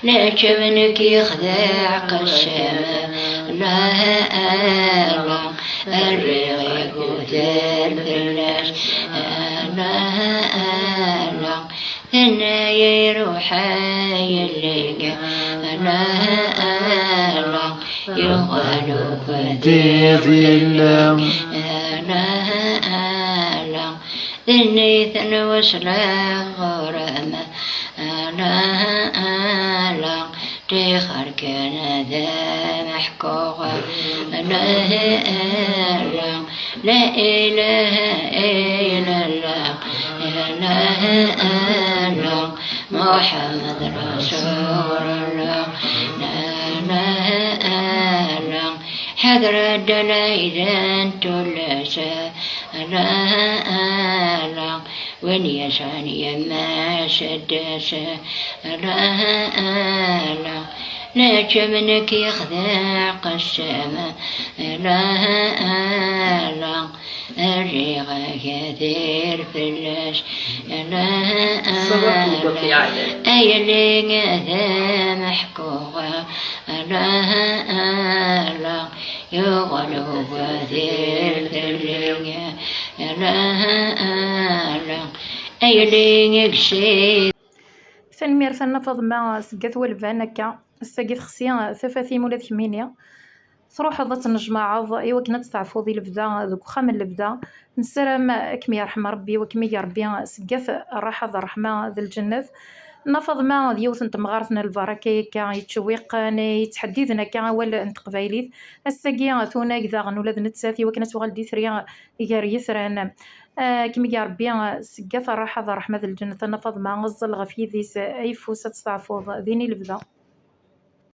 لا كمنك يخدع قشام لا الريق وثال فلاش لا هنا يروح يلقى لا يغلو فتيف اللام لا ذنيثن وسلا غرامة لا تخر كان ذا محكوغة لا إله إلا الله لا محمد رسول الله لا حذر الدلائل تلسى لا وين يشاني ما شدس لا كمنك يخدع قسامة لا الريغ كثير فلاش أي اللي ذا محكوغة لا يغلو كثير فلاش لا أي اللي يكشي فالمير فنفض ما سقات والبان هكا الساقي خصيا ثفاثيم ولا ثمانية تروح ضات الجماعة إيوا كنا تستعفو ذي البدا ذوك خام البدا نسلم كم يرحم ربي وكم ربي سقات الراحة ذا الرحمة ذا الجنة نفض ما ديوث نت مغارتنا البركة كا يتشويقني يتحدثنا كا ولا انت قبايليت الساقي ثونا كذا ولاد نتساثي وكنا تغال دي ثريا يار يثران كم يا ربي سقات الراحة ذا الرحمة ذا الجنة نفض ما غزل غفي ذي اي فوسة تستعفو ذيني البدا